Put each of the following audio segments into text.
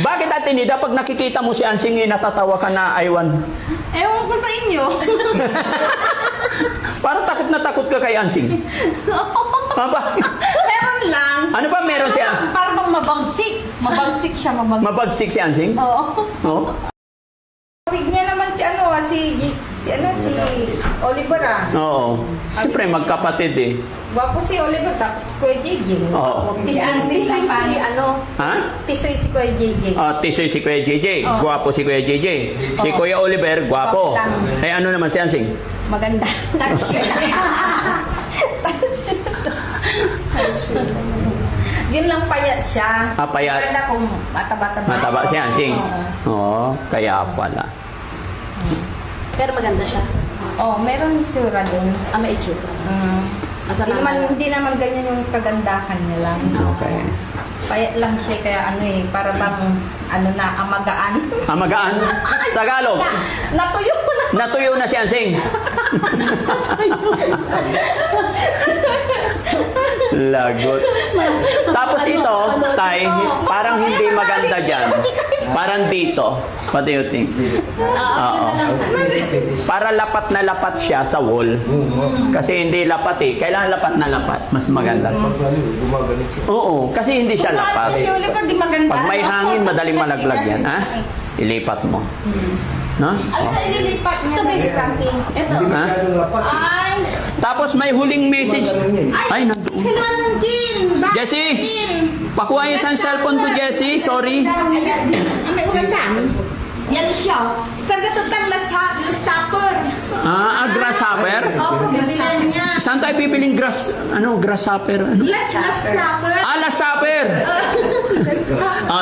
Bakit Atenida, pag nakikita mo si Ansing, natatawa ka na, Aywan? Ewan ko sa inyo. Parang takot na takot ka kay Ansing. Bakit? Meron lang. Ano ba meron siya? Parang bang mabagsik. Mabagsik siya, mabagsik. Mabagsik si Ansing? Oo. Oo. Tawag niya naman si si Oliver ah. Oo. Siyempre, magkapatid eh. Gwapo si Oliver, tapos si Kuya JJ. Oo. Tisoy si Ha? Tisoy si Kuya JJ. Tisoy si Kuya JJ. Oo. Gwapo si Kuya JJ. Si Oo. Kuya Oliver, gwapo. Gwapo lang. Eh, ano naman si Ansing? Maganda. Touch yun. Yun lang payat siya. Payat. Maganda kung mataba-taba. Mataba si Ansing. Oo, kaya pala. Pero maganda siya. Meron tsura din. May itsura. Asa Hindi naman ganyan yung kagandahan niya lang. Okay. Payat lang siya, kaya para bang, amagaan. Magaan? Tagalog. Natuyo na. Natuyo na si Ansing. Lagot. Tapos ito, Tay, parang hindi maganda dyan. Parang dito. What do you think? Oo. Para lapat na lapat siya sa wall. Kasi hindi lapat eh. Kailangan lapat na lapat. Mas maganda. Oo, kasi hindi siya lapat. Si Oliver, di maganda. Pag may hangin, madaling malaglag yan. Ha? Ilipat mo. No? Ano na ililipat niya? Ito, baby Frankie. Ito. Ha? Ay! Tapos may huling message. Ay, nandoon. Sino ng Jin? Bakit Jessie! Jin? Pakuha yung isang cellphone ko, Jessie. Sorry. May ulasan. Yan siya. Kagatutan lasapper. Grasshopper? Bibilan niya. Saan tayo bibiling grasshopper? Ano? Lasapper. Lasapper!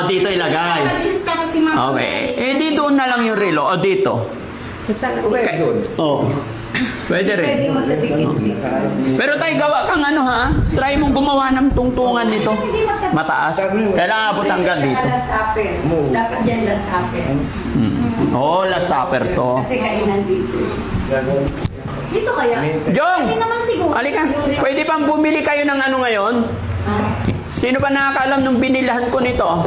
Dito ilagay. Kalista ko si Mama. Okay. Di doon na lang yung relo. Dito. Okay. Pwede rin. Pero tayo gawa kang try mong gumawa ng tungtungan nito. Mataas. Kailangan abot hanggang dito. Lasapper. Dapat dyan lasapper. Lasapper to. Kasi kainan dito. Dito kaya? Jong! Hindi naman siguro. Halika. Pwede bang bumili kayo ng ngayon? Sino ba nakakaalam nung binilahan ko nito?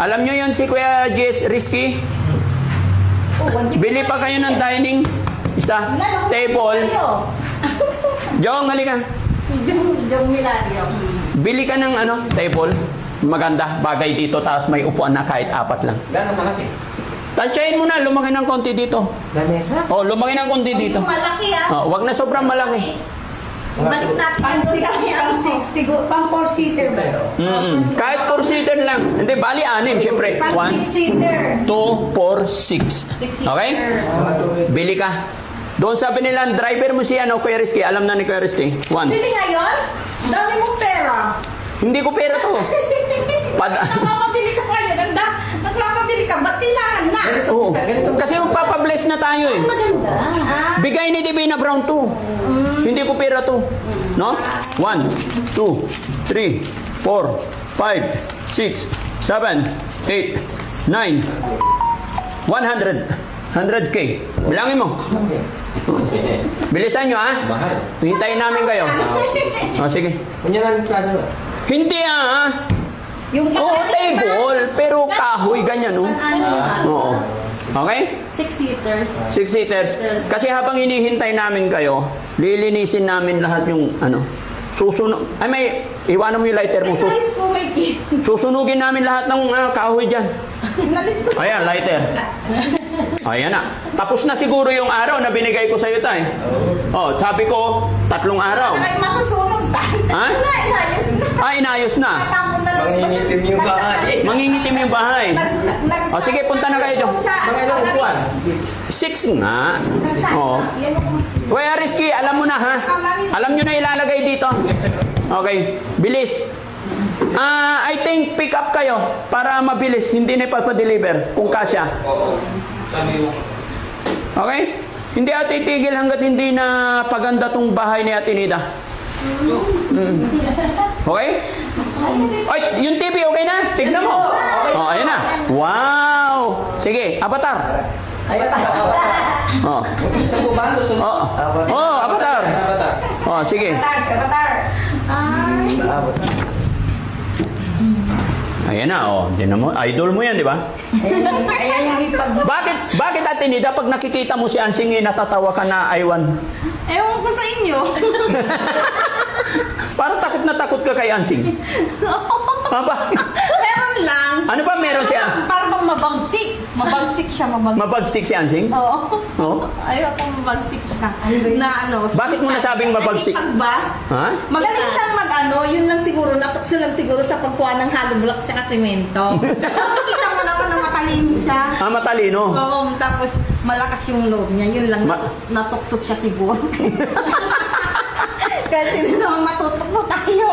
Alam nyo yun si Kuya Jess Risky? Bili pa kayo ng dining. Isa. Table. Jong, halika. Yung Milario. Bili ka ng table. Maganda. Bagay dito. Tapos may upuan na kahit 4 lang. Gano'ng kalaki? Tansyahin mo na. Lumaki ng konti dito. Lamesa? Lumaki ng konti dito. Yung malaki Wag na sobrang malaki. Balik natin. Siguro, pang 4-seater ba? Kahit 4-seater lang. Hindi, bali 6. Siyempre. 1, 6-seater. 2, 4, 6. Okay? Bili ka. Doon sabi nila, driver mo si Kuya Rizky. Alam na ni Kuya Rizky. 1. Bili ngayon? Dami mong pera. Hindi ko pera to. Nagpapabili ka ngayon. Nagpapabili ka. Ba't kailangan na? Oo. Kasi magpapabless na tayo eh. Maganda. Bigay ni Divina Brown to. Hindi ko pera to. No? 1, 2, 3, 4, 5, 6, 7, 8, 9, 100. 100K. Bilangin mo. Bilisan nyo, Mahal. Hintayin namin kayo. Sige. Kunya lang yung klase mo. Hindi, Yung table. Pero kahoy, ganyan, Oo. Okay? 6-seaters. 6-seaters. Kasi habang hinihintay namin kayo, lilinisin namin lahat yung susunog. Iwanan mo yung lighter mo. Nalis ko may kit. Susunugin namin lahat ng kahoy dyan. Nalis ko. Ayan, lighter. Ayan na. Tapos na siguro yung araw na binigay ko sa'yo, Tay. Sabi ko, 3 araw. Ay, masusunog tayo. Ha? Inayos na. Inayos na. Tapon na lang. Mangingitim yung bahay. Mangingitim yung bahay. Sige, punta na kayo dyan. Mga ilang upuan? 6 nga. Kuya Rizky, alam mo na Alam nyo na ilalagay dito. Okay, bilis. I think pick up kayo para mabilis. Hindi na ipapadeliver kung kasya. Okay? Hindi ate titigil hanggat hindi na paganda tong bahay ni Ate Nida. Okay? Ay, yung TV okay na? Tignan mo. Ayan na. Wow! Sige, Avatar. Ito po ba? Gusto mo? Avatar. Sige. Avatar. Ayan na, oh. Idol mo yan, di ba? Ayan yung ipag... Bakit Ate Nida, pag nakikita mo si Ansing, natatawa ka na, Aywan? Ewan ko sa inyo. Parang takot na takot ka kay Ansing. Bakit? Meron lang. Ano ba meron siya? Para bang mabagsik. Mabagsik siya, mabagsik. Mabagsik si Ansing? Oo. Oo. Ayaw ko mabagsik siya. Na ano. Bakit mo nasabing mabagsik? Ay, ba? Ha? Magaling siyang mag-ano, yun lang siguro, natukso lang siguro sa pagkuha ng hollow block tsaka semento. Kita mo naman na matalino siya. Matalino. Oo, tapos malakas yung loob niya. Yun lang, natukso siya siguro. Kasi hindi naman matutukso tayo.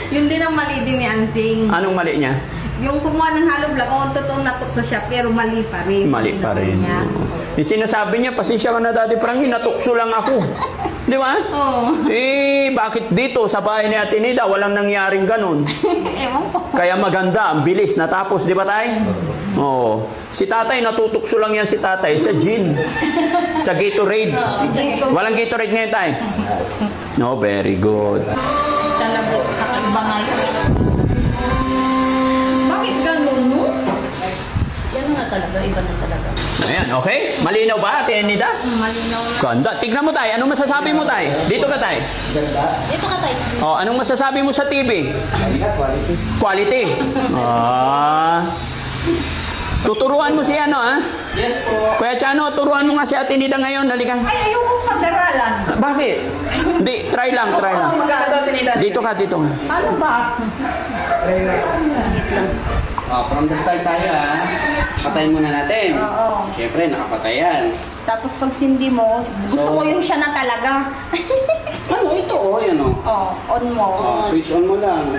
Yun din ang mali din ni Ansing. Anong mali niya? Yung kumuha ng hollow block, totoong natukso siya, pero mali pa rin. Mali pa rin. Niya. Yung sinasabi niya, pasensya ka na Daddy Frankie, natukso lang ako. Di ba? Oo. Bakit dito sa bahay ni Ate Nida, walang nangyaring ganun? Ewan ko. Kaya maganda, ang bilis, natapos, di ba tay? Oo. Si tatay, natutukso lang yan si tatay sa gin. Sa Gatorade. Walang Gatorade ngayon tay? No, very good. Talaga, kakaiba ngayon. Bakit ganun, no? Yan nga talaga, iba na talaga. Ayan, okay? Malinaw ba, Ate Nida? Malinaw na. Ganda. Tignan mo tay, anong masasabi mo tay? Dito ka tay. Dito ka tayo. Oh, anong masasabi mo sa TV? Quality. Tuturuan mo si ano, ha? Yes po. Kuya Chano, turuan mo nga si Ate Nida ngayon. Halika. Ay, ayoko pag-aralan. Bakit? Hindi, try lang. Dito ka. Ano ba? From the start tayo Patayin muna natin. Oo. Siyempre, nakapatay yan. Tapos pag sindi mo, gusto ko yung siya na talaga. Ano, ito yan On mo. Switch on mo lang.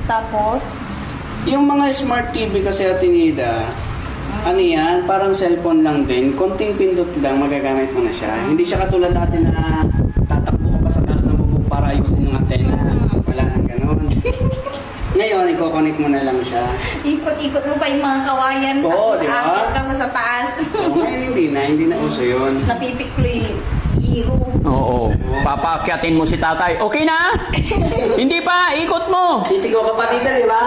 Tapos, Yung mga smart TV kasi Ate Nida, ano yan, parang cellphone lang din. Konting pindot lang, magagamit mo na siya. Hindi siya katulad dati na tatakbo ka pa sa taas ng bubog para ayusin yung antena. Wala nang ganun. Ngayon, i-connect mo na lang siya. ikot-ikot mo pa yung mga kawayan. Oo, tapos di ba? aakit ka mo sa taas. Ngayon, hindi na uso yun. Napipiklo hero. Oo. Papaakyatin mo si tatay. Okay na? Hindi pa, ikot mo. Sisigaw ka pa dito, di ba?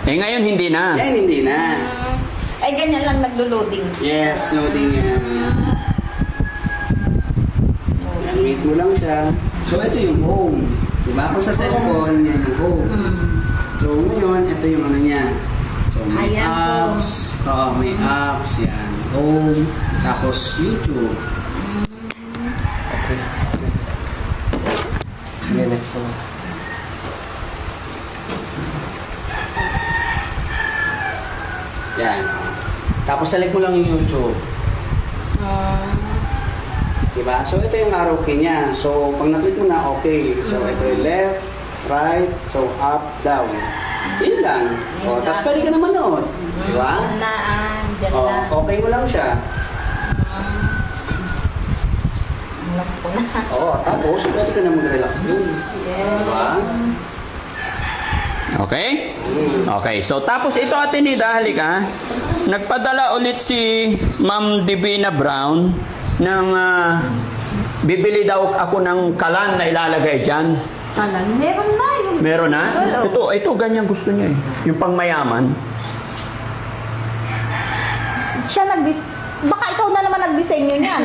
Ngayon hindi na. Yan, hindi na. Ay, ganyan lang naglo-loading. Yes, loading yan. Yan, wait mo lang siya. So, ito yung home. Diba? Kung sa cellphone, yan yung home. So, ngayon, ito yung ano niya. So, may Ayan, apps. Oo, may apps. Yan. Home. Tapos, YouTube. Okay. Next one. Yan. Tapos select mo lang yung YouTube. Diba? So ito yung arrow key niya. So pag na-click mo na, okay. So ito yung left, right, so up, down. Yun lang. O, tapos pwede ka na manood. Diba? Diyan O, na. okay mo lang siya. Alam ko na. Oo, tapos pwede ka na mag-relax dun. Diba? Okay? Okay. So, tapos ito Ate Nida, halika. Nagpadala ulit si Ma'am Divina Brown ng bibili daw ako ng kalan na ilalagay dyan. Alam, meron na yung... Meron na? Wala. Ito, ganyan gusto niya eh. Yung pangmayaman. Siya baka ikaw na naman nag-design yun yan.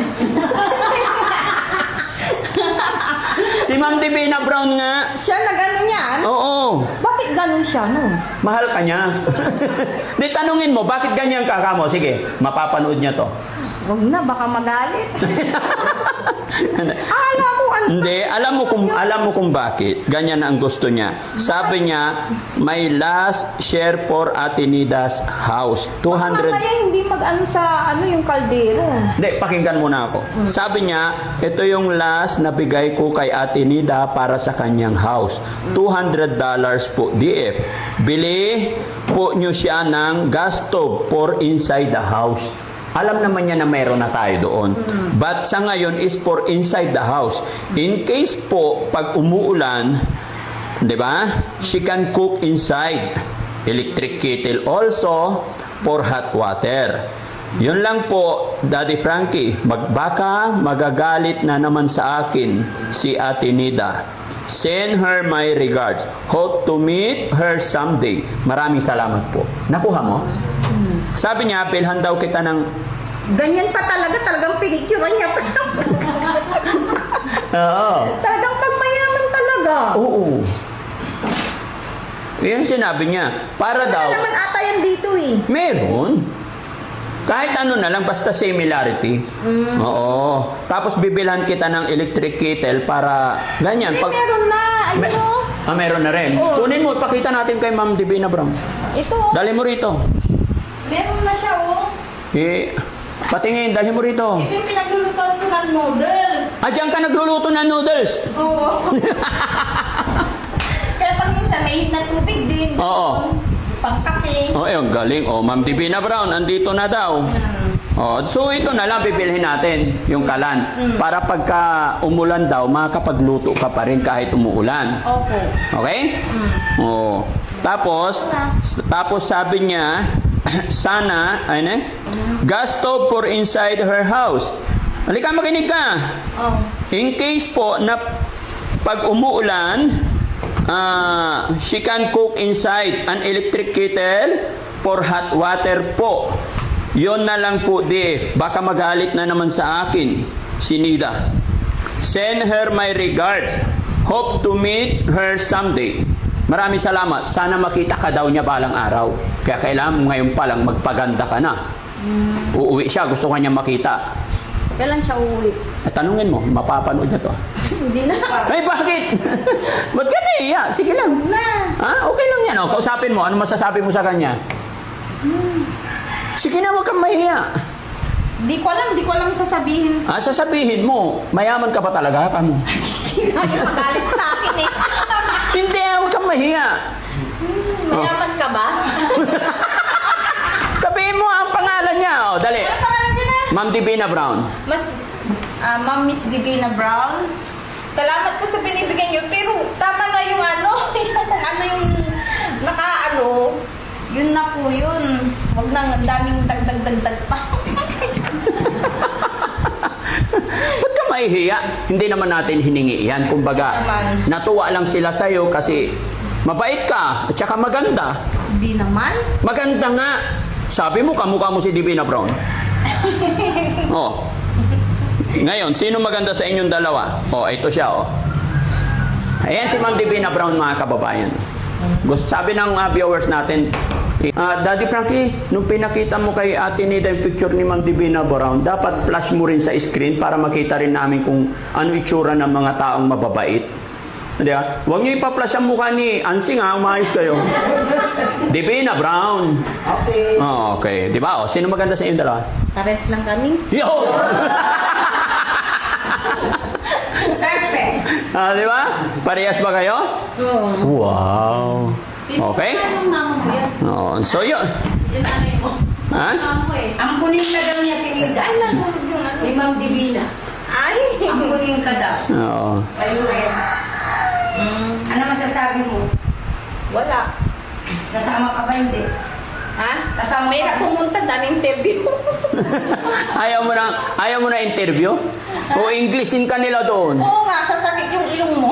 Si Ma'am Divina Brown nga. Siya nag-ano niyan? Oo. Bakit ganun siya, no? Mahal ka niya. Di tanungin mo, bakit ganyan ka kamo? Sige, mapapanood niya to. Huwag na, baka magalit. Akala ko ano. Hindi, alam mo kung bakit. Ganyan ang gusto niya. Sabi niya, may last share for Ate Nida's house. 200. Mamaya hindi mag-ano sa yung kaldero. Hindi, pakinggan mo na ako. Sabi niya, ito yung last na bigay ko kay Ate Nida para sa kanyang house. $200 po DF. Bili po nyo siya ng gas stove for inside the house. Alam naman niya na mayroon na tayo doon. But sa ngayon is for inside the house. In case po, pag umuulan, di ba? She can cook inside. Electric kettle also for hot water. Yun lang po, Daddy Frankie. Baka magagalit na naman sa akin si Ate Nida. Send her my regards. Hope to meet her someday. Maraming salamat po. Nakuha mo? Sabi niya, bilhan daw kita ng... Ganyan pa talaga, talagang pinicturean niya pa. Oo. Talagang pagmayaman talaga. Oo. Yan sinabi niya. Para Wala daw... naman ata yan dito eh. Meron. Kahit ano na lang, basta similarity. Oo. Tapos bibilhan kita ng electric kettle para ganyan. Ay, meron na. Ayun o. Meron na rin. Oo. Kunin mo, pakita natin kay Ma'am Divina Brown. Ito. Dali mo rito. Meron na siya o. Patingin, dali mo rito. Ito yung pinaglulutuan ko ng noodles. Diyan ka nagluluto ng noodles. Oo. Kaya pag minsan may na tubig din. Oo. Pangkape. Oh, ayun, galing. Oh, Ma'am Divina Brown, andito na daw. Oh, so ito na lang bibilhin natin, yung kalan. Para pagka umulan daw, makakapagluto ka pa rin kahit umuulan. Opo. Okay? Oh. Tapos sabi niya, sana, gas stove for inside her house. Halika, makinig ka. Oh. In case po na pag umuulan, she can cook inside an electric kettle for hot water po. Yon na lang po di. Baka magalit na naman sa akin, si Nida. Send her my regards. Hope to meet her someday. Maraming salamat. Sana makita ka daw niya balang araw. Kaya kailangan ngayon pa lang magpaganda ka na. Uuwi siya. Gusto ka niya makita. Kailan siya uuwi? Tanungin mo, mapapanood niya to. Hindi na. Ay, bakit? Ba't ka naiya? Sige lang. Na. Okay lang yan. Kausapin mo. Ano masasabi mo sa kanya? Sige na, huwag kang mahiya. Di ko alam sasabihin. Sasabihin mo, mayaman ka ba talaga? Kamo? Ayaw magalit sa akin eh. Hindi, huwag kang mahiya. Mayaman ka ba? Sabihin mo ang pangalan niya. Dali. Ano pangalan niya na? Ma'am Divina Brown. Ma'am Miss Divina Brown. Salamat po sa binibigyan niyo. Pero tama na yung yun na po yun. Huwag nang ang daming dagdag pa. Ba't ka mahihiya? Hindi naman natin hiningi yan. Kumbaga, Naman. natuwa lang sila sa'yo kasi mabait ka at saka maganda. Hindi naman. Maganda nga. Sabi mo, kamukha mo si Divina Brown. Oh. Ngayon, sino maganda sa inyong dalawa? Oh, ito siya, oh. Ayan si Ma'am Divina Brown, mga kababayan. Sabi ng viewers natin, Daddy Frankie, nung pinakita mo kay Ate Nida yung picture ni Ma'am Divina Brown, dapat flash mo rin sa screen para makita rin namin kung ano itsura ng mga taong mababait. Di ba? Huwag niyo ipa-flash ang mukha ni Ansing, ha? Umayos kayo. Divina Brown. Okay. Oh, okay. Di ba? Oh, sino maganda sa inyong dalawa? Pares lang kami. Yo! Perfect. Di ba? Parehas ba kayo? Oo. Wow. Okay? Anong mama mo yan? Oh, so yun. Yung nanay mo. Ha? Mama ko eh. Ang kunin ka daw niya tinigda. Ay, nahulog yung ano. Ni Ma'am Divina. Ay. Ang kunin ka daw Oo. sa US. Ano masasabi mo? Wala. Sasama ka ba hindi? Ha? Kasama May ka? pumunta, daming interview. Ayaw mo na interview? O Englishin ka nila doon? Oo nga, sasakit yung ilong mo.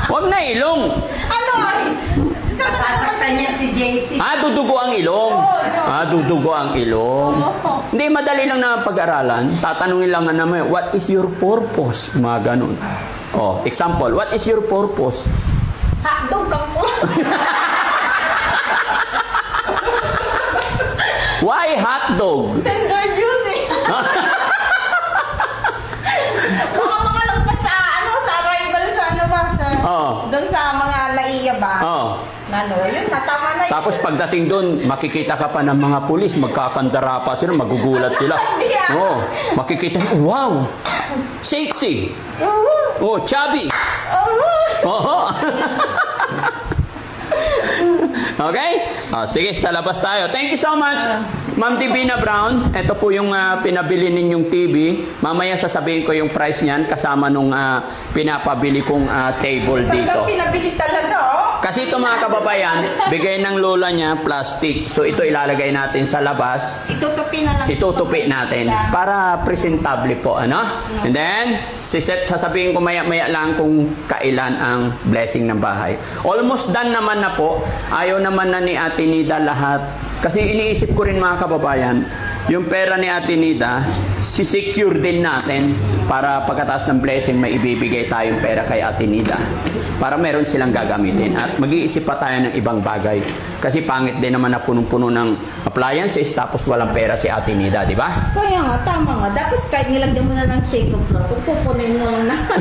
Huwag na ilong. Ano ay? Sasaktan niya si JC. Dudugo ang ilong. Dudugo ang ilong. Oo. Hindi, madali lang na pag-aralan. Tatanungin lang na naman, what is your purpose? Mga ganun. Oh, example, what is your purpose? Hotdog kang po. Why hotdog? Tender juice eh. Baka makalagpas sa sa arrival sa Oo. doon sa mga naiya ba? Oh. Yun, natama na yun. Tapos pagdating doon, makikita ka pa ng mga pulis, magkakandara pa sila, magugulat sila. Hindi ah. Oh, makikita, wow, sexy. Oh, chubby. Oh. Okay? Sige, sa labas tayo. Thank you so much, Ma'am Divina Brown. Ito po yung pinabili ninyong TV. Mamaya sasabihin ko yung price niyan kasama nung pinapabili kong table dito. Talagang pinabili talaga, oh. Kasi ito mga kababayan, bigay ng lola niya plastic. So ito ilalagay natin sa labas. Itutupi na lang. Itutupi natin para presentable po, ano? And then, sasabihin ko maya-maya lang kung kailan ang blessing ng bahay. Almost done naman na po. Ayaw naman na ni Ate Nida lahat. Kasi iniisip ko rin mga kababayan, yung pera ni Ate Nida, si-secure din natin para pagkatapos ng blessing may ibibigay tayong pera kay Ate Nida para meron silang gagamitin at mag-iisip pa tayo ng ibang bagay kasi pangit din naman na punong-puno ng appliances tapos walang pera si Ate Nida, di ba? Kaya nga, tama nga. Tapos kahit nilagyan mo na ng second floor, kung pupunin mo lang naman.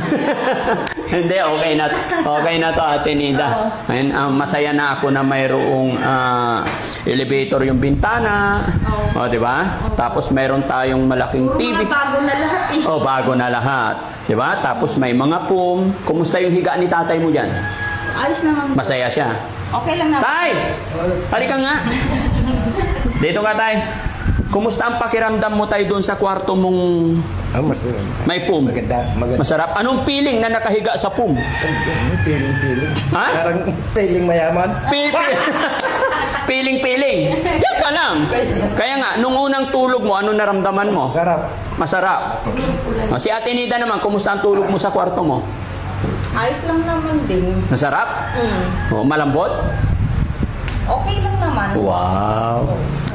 Hindi, okay na to Ate Nida. Ayun, masaya na ako na mayroong elevator yung bintana, di ba? Tapos mayroon tayong malaking Puro TV. mga bago na lahat eh. Oh, bago na lahat. 'Di ba? Tapos may mga pum. Kumusta yung higa ni tatay mo diyan? Ayos naman. Masaya siya. Okay lang naman. Tay! Halika nga. Dito ka, tay. Kumusta ang pakiramdam mo tayo doon sa kwarto mong Masarap. may pum? Maganda. Masarap. Anong feeling na nakahiga sa pum? Piling. Ha? Parang piling mayaman. Piling. Diyan ka lang. Kaya nga, nung unang tulog mo, ano naramdaman mo? Sarap. Masarap. O, si Ate Nida naman, kumusta ang tulog mo sa kwarto mo? Ayos lang naman din. Masarap? Mm. O, malambot? Okay lang naman. Wow.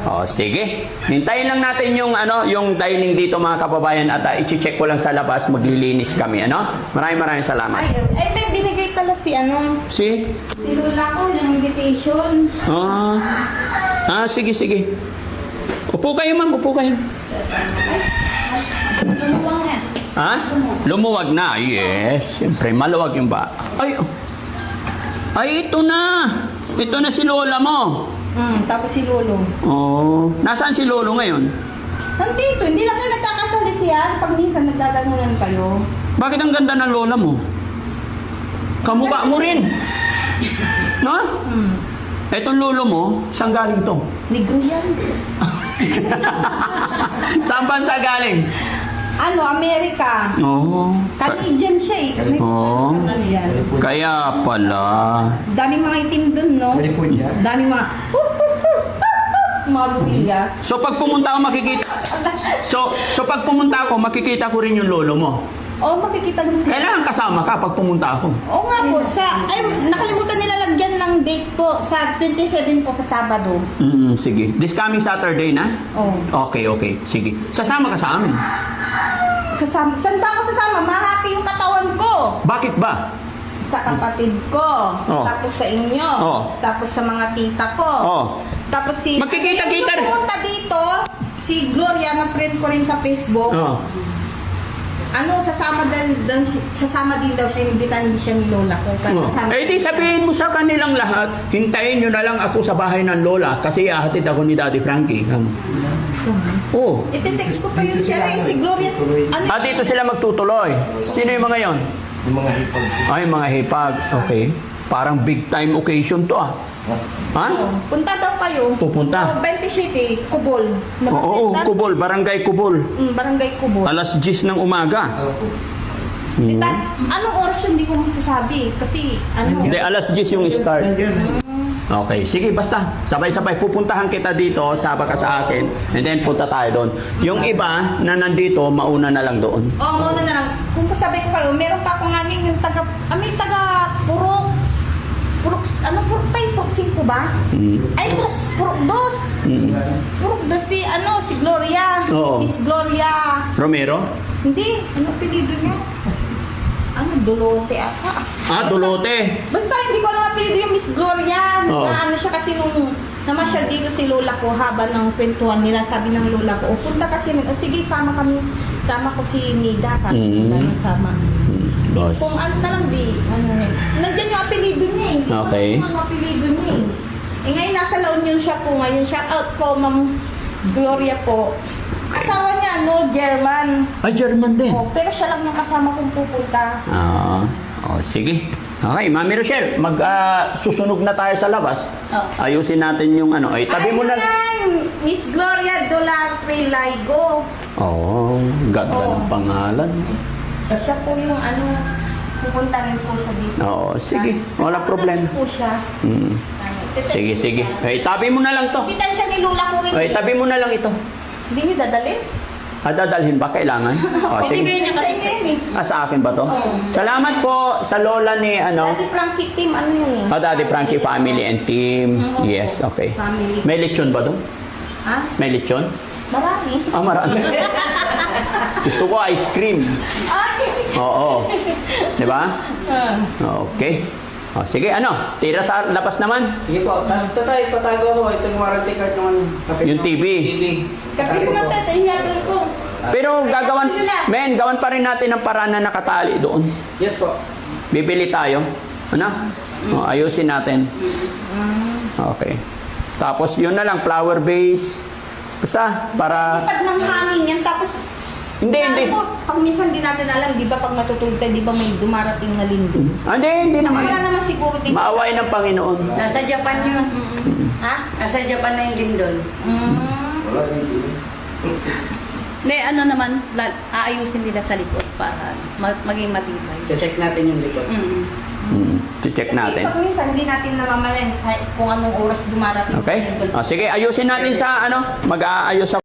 O, sige. Hintayin lang natin yung yung dining dito mga kababayan at i-check ko lang sa labas, maglilinis kami, ano? Maraming salamat. Ay, may binigay pala si Si? si Lola ko ng invitation. Sige. Upo kayo, ma'am. Upo kayo. Lumuwang na. Ha? Lumuwag na. Yes. Siyempre, maluwag yung ba. Ay, ito na. Ito na si Lola mo. Tapos si Lolo. Oh. Nasaan si Lolo ngayon? Nandito, hindi lang kayo nagkakasali siya. Pag minsan nagkaganunan kayo. Bakit ang ganda ng Lola mo? Kamukha mo rin. No? Etong lolo mo, saan galing to? Negro yan. Saan bansa galing? Amerika. Oo. Canadian siya eh. Oo. Ano yan? Kaya pala. Daming mga itim dun, no? Malipod niya. Daming mga... mga butilya. So pag pumunta ako makikita So pag pumunta ako makikita ko rin yung lolo mo. Makikita niyo siya. Kailangan kasama ka pag pumunta ako. Oo nga po. Nakalimutan nila lagyan ng date po sa 27 po sa Sabado. Sige. This coming Saturday na? Oo. Okay. Sige. Sasama ka sa amin. Saan ba ako sasama? Mahati yung katawan ko. Bakit ba? Sa kapatid ko. Oh. Tapos sa inyo. Oh. Tapos sa mga tita ko. Oh. Tapos si... Magkikita-kita rin. Yung pumunta dito, si Gloria, na friend ko rin sa Facebook. Oh. Sasama din daw siya, inibitahan din siya ni Lola ko. Di sabihin mo sa kanilang lahat, hintayin nyo na lang ako sa bahay ng Lola kasi ahatid ako ni Daddy Frankie. Oh. Iti-text ko pa yun siya si Gloria. Dito sila magtutuloy. Sino yung mga yon? Yung mga hipag. Ay, mga hipag. Okay. Parang big time occasion to Ha? Punta daw kayo. Pupunta? 20 City, Kubol. Oo, Kubol. Barangay Kubol. Barangay Kubol. Alas 10 ng umaga. Anong oras yun, hindi ko masasabi. Kasi, Hindi, alas 10 yung start. Okay, sige, basta. Sabay-sabay, pupuntahan kita dito, saba ka sa akin, and then punta tayo doon. Yung iba na nandito, mauna na lang doon. muna na lang. Kung kasabay ko kayo, meron pa akong hangin yung may taga Purok. Purok 5 ba? Ay, Purok 2. Purok 2 si Gloria. Oo. Miss Gloria. Romero? Hindi, apelido niya? Dolote ata. Dolote. Basta hindi ko alam apelido yung Miss Gloria. Oo. Siya kasi nung namasyal dito si Lola ko haba ng kwentuhan nila, sabi ng Lola ko, punta kasi, sige, sama ko si Nida, sabi ko, sama. Boss. Kung na lang nandiyan yung apelido niya eh. Okay. Ang apelido niya eh. Ngayon nasa La Union siya po ngayon. Shout out po, Ma'am Gloria po. Asawa niya, German. Ay, German din. Pero siya lang yung kasama kong pupunta. Sige. Okay, Mami Rochelle, susunog na tayo sa labas. Ayusin natin yung tabi mo na. Ayan, Miss Gloria Dolarte Laigo. Ganda ng pangalan. Siya po yung pupunta rin po siya dito. Oo, sige. Walang problema. Po siya. Mm. Sige, sige. Eh, tabi mo na lang to. Kitan siya ni Lula ko rin. Eh, tabi mo na lang ito. Hindi niyo dadalhin? Dadalhin ba? Kailangan? O, sige. Ibigay niya kasi Kasi yun eh. Sa akin ba to? Salamat po sa lola ni ano. Daddy Frankie team, ano yun eh? Daddy Frankie family and team. Yes, okay. Family. May lechon ba doon? Ha? May lechon? Marami. Marami. Gusto ko ice cream. Ay! Oo. Di ba? Okay. O, sige, ano? Tira sa labas naman. Sige po, tapos ito tayo, patago ko. Ito yung warranty card naman. Yung TV. Kapi ko man tayo, ihatol ko. Pero gagawan, men, gawan pa rin natin ng paraan na nakatali doon. Yes po. Bibili tayo. Ano? O, ayusin natin. Okay. Tapos yun na lang, flower base. Basta, para... Pag ng hangin yan, tapos... Hindi, hindi. Pag minsan di natin alam, di ba pag matutulog tayo, di ba may dumarating na lindol? Hindi naman. Wala naman siguro din. Maaway ng Panginoon. Nasa Japan yun. Ha? Nasa Japan na yung lindol. Hindi, ano naman, aayusin nila sa likod para maging matibay. Check natin yung likod. Check Kasi natin. pag minsan di natin namamalayan kahit kung anong oras dumarating. Okay? yung lindol. O, sige, ayusin natin sa ano. Mag-aayos ako.